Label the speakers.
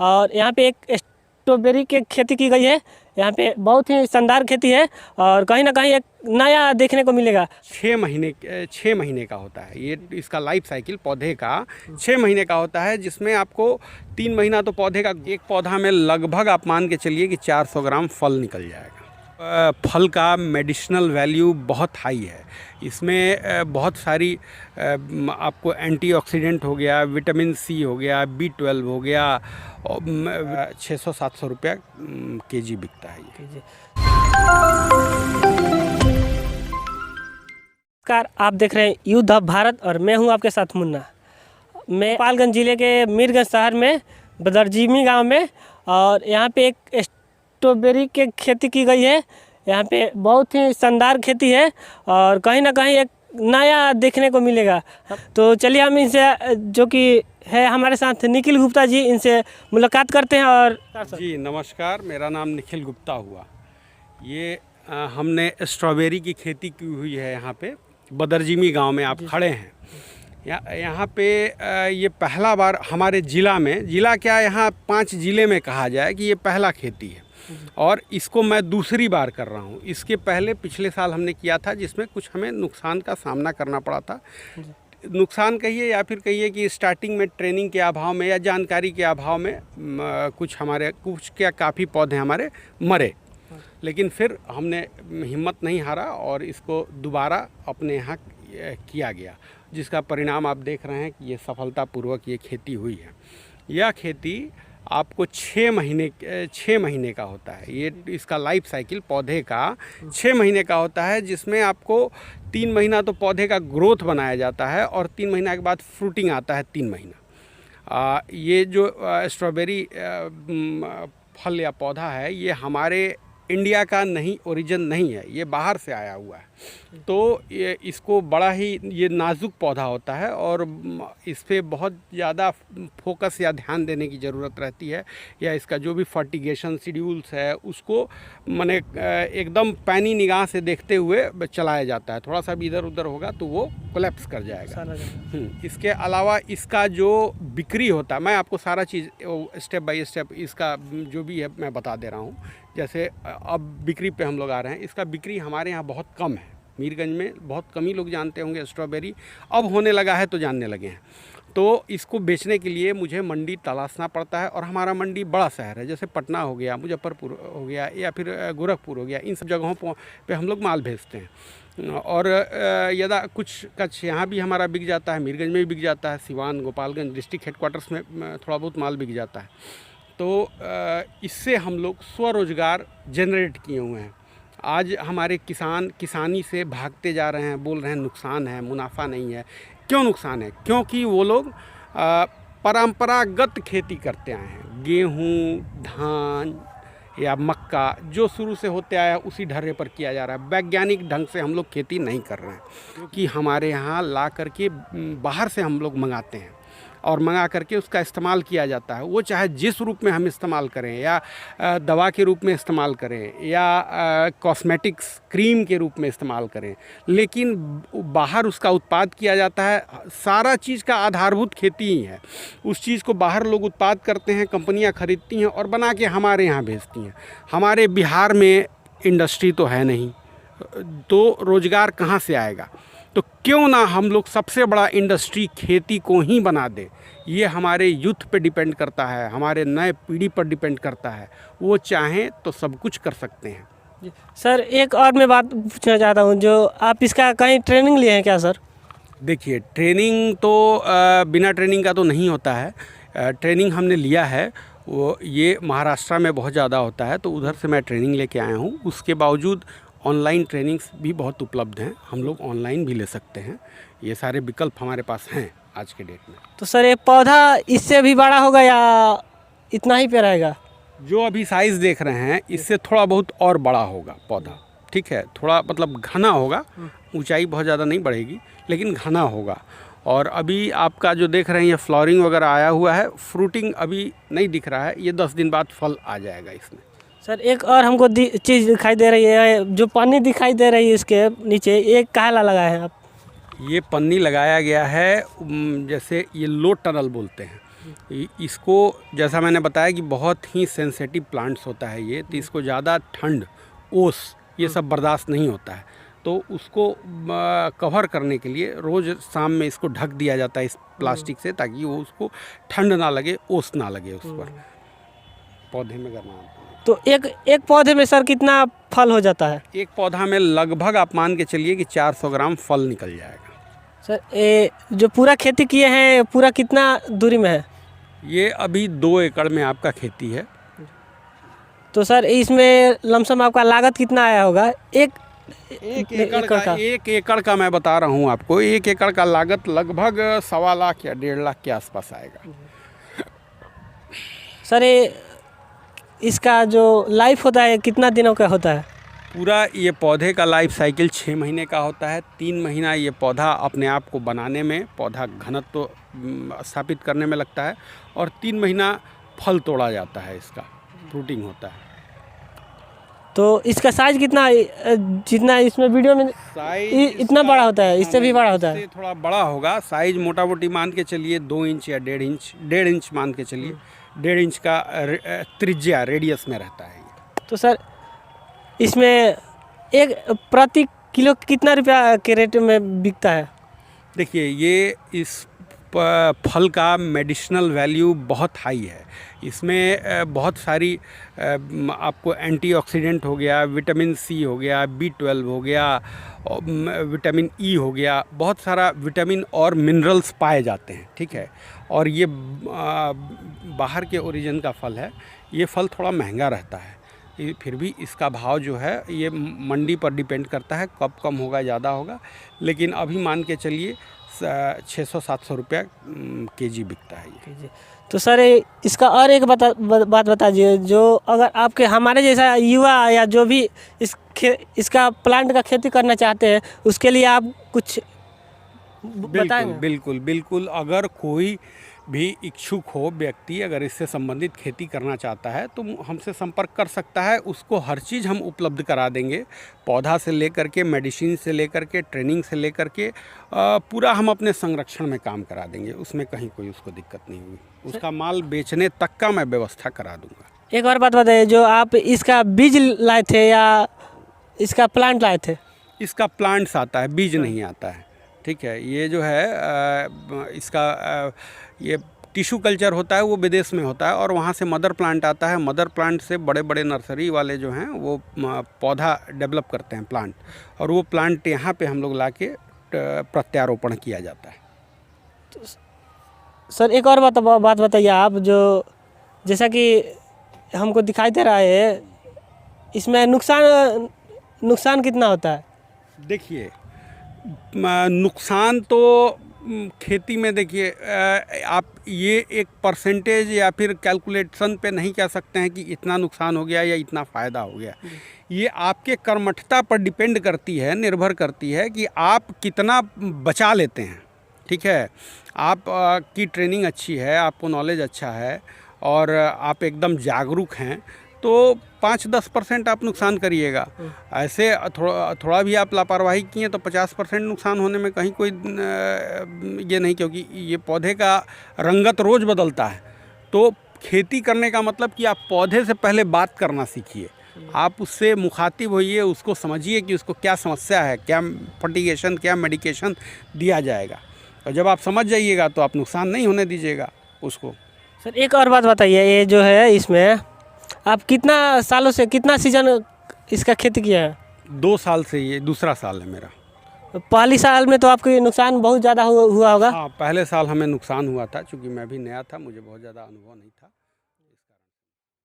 Speaker 1: और यहाँ पे एक स्ट्रॉबेरी की खेती की गई है। यहाँ पे बहुत ही शानदार खेती है और कहीं ना कहीं एक नया देखने को मिलेगा।
Speaker 2: 6 महीने का होता है ये, इसका लाइफ साइकिल पौधे का 6 महीने का होता है, जिसमें आपको 3 महीना तो पौधे का, एक पौधा में लगभग आप मान के चलिए कि 400 ग्राम फल निकल जाएगा। फल का मेडिसिनल वैल्यू बहुत हाई है। इसमें बहुत सारी आपको एंटीऑक्सीडेंट हो गया, विटामिन सी हो गया, B12 हो गया, 600-700 रुपया केजी बिकता है ये।
Speaker 1: नमस्कार, आप देख रहे हैं युद्ध ऑफ भारत और मैं हूं आपके साथ मुन्ना। मैं गोपालगंज ज़िले के मीरगंज शहर में बदरजीमी गांव में, और यहां पे एक स्ट्रॉबेरी की खेती की गई है। यहाँ पे बहुत ही शानदार खेती है और कहीं ना कहीं एक नया देखने को मिलेगा। तो चलिए हम इनसे, जो कि है हमारे साथ निखिल गुप्ता जी, इनसे मुलाकात करते हैं। और
Speaker 2: जी नमस्कार, मेरा नाम निखिल गुप्ता हुआ। ये हमने स्ट्रॉबेरी की खेती की हुई है यहाँ पे बदरजीमी गांव में। आप खड़े हैं यहाँ पे। ये पहला बार हमारे ज़िला में, ज़िला क्या यहाँ 5 ज़िले में कहा जाए कि ये पहला खेती है, और इसको मैं दूसरी बार कर रहा हूँ। इसके पहले पिछले साल हमने किया था, जिसमें कुछ हमें नुकसान का सामना करना पड़ा था। नुकसान कहिए या फिर कहिए कि स्टार्टिंग में ट्रेनिंग के अभाव में या जानकारी के अभाव में कुछ क्या काफ़ी पौधे हमारे मरे, लेकिन फिर हमने हिम्मत नहीं हारा और इसको दोबारा अपने यहाँ किया गया, जिसका परिणाम आप देख रहे हैं कि ये सफलतापूर्वक ये खेती हुई है। यह खेती आपको 6 महीने का होता है ये, इसका लाइफ साइकिल पौधे का 6 महीने का होता है, जिसमें आपको 3 महीना तो पौधे का ग्रोथ बनाया जाता है और 3 महीना के बाद फ्रूटिंग आता है 3 महीना। ये जो स्ट्रॉबेरी फल या पौधा है, ये हमारे इंडिया का नहीं, ओरिजिन नहीं है, ये बाहर से आया हुआ है। तो ये इसको बड़ा ही ये नाजुक पौधा होता है और इस पर बहुत ज़्यादा फोकस या ध्यान देने की ज़रूरत रहती है, या इसका जो भी फर्टिगेशन शेड्यूल्स है उसको माने एकदम पैनी निगाह से देखते हुए चलाया जाता है। थोड़ा सा भी इधर उधर होगा तो वो कोलैप्स कर जाएगा। इसके अलावा इसका जो बिक्री होता है, मैं आपको सारा चीज़ स्टेप बाय स्टेप इसका जो भी है मैं बता दे रहा हूँ। जैसे अब बिक्री पे हम लोग आ रहे हैं। इसका बिक्री हमारे यहाँ बहुत कम है, मीरगंज में बहुत कम ही लोग जानते होंगे स्ट्रॉबेरी, अब होने लगा है तो जानने लगे हैं। तो इसको बेचने के लिए मुझे मंडी तलाशना पड़ता है, और हमारा मंडी बड़ा शहर है, जैसे पटना हो गया, मुजफ्फरपुर हो गया, या फिर गोरखपुर हो गया, इन सब जगहों पे हम लोग माल भेजते हैं। और यदा कुछ यहाँ भी हमारा बिक जाता है, मीरगंज में भी बिक जाता है, सिवान गोपालगंज डिस्ट्रिक्ट हेडक्वार्टर्स में थोड़ा बहुत माल बिक जाता है। तो इससे हम लोग स्वरोजगार जनरेट किए हुए हैं। आज हमारे किसान किसानी से भागते जा रहे हैं, बोल रहे हैं नुकसान है, मुनाफा नहीं है। क्यों नुकसान है? क्योंकि वो लोग परंपरागत खेती करते आए हैं। गेहूँ, धान या मक्का जो शुरू से होते आया उसी ढर्रे पर किया जा रहा है। वैज्ञानिक ढंग से हम लोग खेती नहीं कर रहे हैं, क्योंकि हमारे यहाँ ला करके बाहर से हम लोग मंगाते हैं और मंगा करके उसका इस्तेमाल किया जाता है। वो चाहे जिस रूप में हम इस्तेमाल करें, या दवा के रूप में इस्तेमाल करें, या कॉस्मेटिक्स क्रीम के रूप में इस्तेमाल करें, लेकिन बाहर उसका उत्पाद किया जाता है। सारा चीज़ का आधारभूत खेती ही है। उस चीज़ को बाहर लोग उत्पाद करते हैं, कंपनियां खरीदती हैं और बना के हमारे यहाँ भेजती हैं। हमारे बिहार में इंडस्ट्री तो है नहीं, तो रोज़गार कहाँ से आएगा? तो क्यों ना हम लोग सबसे बड़ा इंडस्ट्री खेती को ही बना दे। ये हमारे यूथ पे डिपेंड करता है, हमारे नए पीढ़ी पर डिपेंड करता है। वो चाहें तो सब कुछ कर सकते हैं।
Speaker 1: सर एक और मैं बात पूछना चाहता हूँ, जो आप इसका कहीं ट्रेनिंग लिए हैं क्या सर?
Speaker 2: देखिए, ट्रेनिंग तो बिना ट्रेनिंग का तो नहीं होता है। ट्रेनिंग हमने लिया है, वो ये महाराष्ट्र में बहुत ज़्यादा होता है, तो उधर से मैं ट्रेनिंग लेके आया हूँ। उसके बावजूद ऑनलाइन ट्रेनिंग्स भी बहुत उपलब्ध हैं, हम लोग ऑनलाइन भी ले सकते हैं। ये सारे विकल्प हमारे पास हैं आज के डेट में।
Speaker 1: तो सर ये पौधा इससे भी बड़ा होगा या इतना ही पे रहेगा?
Speaker 2: जो अभी साइज़ देख रहे हैं, इससे थोड़ा बहुत और बड़ा होगा पौधा, ठीक है। थोड़ा मतलब घना होगा, ऊंचाई बहुत ज़्यादा नहीं बढ़ेगी, लेकिन घना होगा। और अभी आपका जो देख रहे हैं ये फ्लावरिंग वगैरह आया हुआ है, फ्रूटिंग अभी नहीं दिख रहा है। ये 10 दिन बाद फल आ जाएगा इसमें।
Speaker 1: सर एक और हमको चीज़ दिखाई दे रही है, जो पन्नी दिखाई दे रही है इसके नीचे, एक काला लगाए हैं आप?
Speaker 2: ये पन्नी लगाया गया है, जैसे ये लो टनल बोलते हैं। इसको जैसा मैंने बताया कि बहुत ही सेंसिटिव प्लांट्स होता है ये, तो इसको ज़्यादा ठंड, ओस ये सब बर्दाश्त नहीं होता है। तो उसको कवर करने के लिए रोज़ शाम में इसको ढक दिया जाता है इस प्लास्टिक से, ताकि वो उसको ठंड ना लगे, ओस ना लगे उस पर, पौधे में करना होता है।
Speaker 1: तो एक पौधे में सर कितना फल हो जाता है?
Speaker 2: एक पौधा में लगभग आप मान के चलिए कि 400 ग्राम फल निकल जाएगा।
Speaker 1: सर ये जो पूरा खेती किए हैं पूरा कितना दूरी में है?
Speaker 2: ये अभी 2 एकड़ में आपका खेती है।
Speaker 1: तो सर इसमें लमसम आपका लागत कितना आया होगा? एक
Speaker 2: एकड़ का मैं बता रहा हूँ आपको, 1 एकड़ का लागत लगभग 1.25 लाख या 1.5 लाख के आसपास आएगा।
Speaker 1: सर ये इसका जो लाइफ होता है कितना दिनों का होता है?
Speaker 2: पूरा ये पौधे का लाइफ साइकिल 6 महीने का होता है। 3 महीना ये पौधा अपने आप को बनाने में, पौधा घनत्व स्थापित करने में लगता है, और 3 महीना फल तोड़ा जाता है, इसका फ्रूटिंग होता है।
Speaker 1: तो इसका साइज कितना, जितना इसमें वीडियो में
Speaker 2: साइज
Speaker 1: इतना बड़ा होता है? इससे भी बड़ा होता है?
Speaker 2: इससे थोड़ा बड़ा होगा साइज, मोटा मोटी मान के चलिए 2 इंच या 1.5 इंच मान के चलिए, 1.5 इंच का त्रिज्या रेडियस में रहता है।
Speaker 1: तो सर इसमें एक प्रति किलो कितना रुपया के रेट में बिकता है?
Speaker 2: देखिए, ये इस फल का मेडिसिनल वैल्यू बहुत हाई है। इसमें बहुत सारी आपको एंटीऑक्सीडेंट हो गया, विटामिन सी हो गया, B12 हो गया, विटामिन ई हो गया, बहुत सारा विटामिन और मिनरल्स पाए जाते हैं, ठीक है। और ये बाहर के ओरिजिन का फल है। ये फल थोड़ा महंगा रहता है, फिर भी इसका भाव जो है ये मंडी पर डिपेंड करता है, कब कम होगा, ज़्यादा होगा, लेकिन अभी मान के चलिए 600-700 रुपया केजी बिकता है ये।
Speaker 1: तो सर इसका और एक बात बता दीजिए, जो अगर आपके हमारे जैसा युवा या जो भी इसका प्लांट का खेती करना चाहते हैं, उसके लिए आप कुछ बताएंगे?
Speaker 2: बिल्कुल। अगर कोई भी इच्छुक हो व्यक्ति, अगर इससे संबंधित खेती करना चाहता है तो हमसे संपर्क कर सकता है। उसको हर चीज़ हम उपलब्ध करा देंगे, पौधा से लेकर के, मेडिसिन से लेकर के, ट्रेनिंग से लेकर के, पूरा हम अपने संरक्षण में काम करा देंगे। उसमें कहीं कोई उसको दिक्कत नहीं होगी। उसका माल बेचने तक का मैं व्यवस्था करा दूँगा।
Speaker 1: एक और बात बताइए, जो आप इसका बीज लाए थे या इसका प्लांट लाए थे?
Speaker 2: इसका प्लांट्स आता है, बीज नहीं आता है, ठीक है। ये जो है इसका ये टिश्यू कल्चर होता है, वो विदेश में होता है, और वहाँ से मदर प्लांट आता है। मदर प्लांट से बड़े बड़े नर्सरी वाले जो हैं वो पौधा डेवलप करते हैं, प्लांट, और वो प्लांट यहाँ पे हम लोग ला के प्रत्यारोपण किया जाता है।
Speaker 1: तो सर एक और बात बताइए आप, जो जैसा कि हमको दिखाई दे रहा है, इसमें नुकसान कितना होता है?
Speaker 2: देखिए, नुकसान तो खेती में, देखिए आप ये एक परसेंटेज या फिर कैलकुलेशन पे नहीं कह सकते हैं कि इतना नुकसान हो गया या इतना फ़ायदा हो गया। ये आपके कर्मठता पर डिपेंड करती है, निर्भर करती है कि आप कितना बचा लेते हैं, ठीक है। आप की ट्रेनिंग अच्छी है, आपको नॉलेज अच्छा है, और आप एकदम जागरूक हैं, तो 5-10% आप नुकसान करिएगा। ऐसे थोड़ा भी आप लापरवाही किए तो 50% नुकसान होने में कहीं कोई ये नहीं, क्योंकि ये पौधे का रंगत रोज़ बदलता है। तो खेती करने का मतलब कि आप पौधे से पहले बात करना सीखिए, आप उससे मुखातिब होइए, उसको समझिए कि उसको क्या समस्या है, क्या फर्टिगेशन, क्या मेडिकेशन दिया जाएगा, और जब आप समझ जाइएगा तो आप नुकसान नहीं होने दीजिएगा उसको।
Speaker 1: सर एक और बात बताइए, ये जो है इसमें आप कितना सालों से, कितना सीजन इसका खेती किया है?
Speaker 2: 2 साल से, ये दूसरा साल है मेरा।
Speaker 1: पहली साल में तो आपको नुकसान बहुत ज़्यादा हुआ होगा?
Speaker 2: हाँ, पहले साल हमें नुकसान हुआ था, क्योंकि मैं भी नया था, मुझे बहुत ज़्यादा अनुभव नहीं था।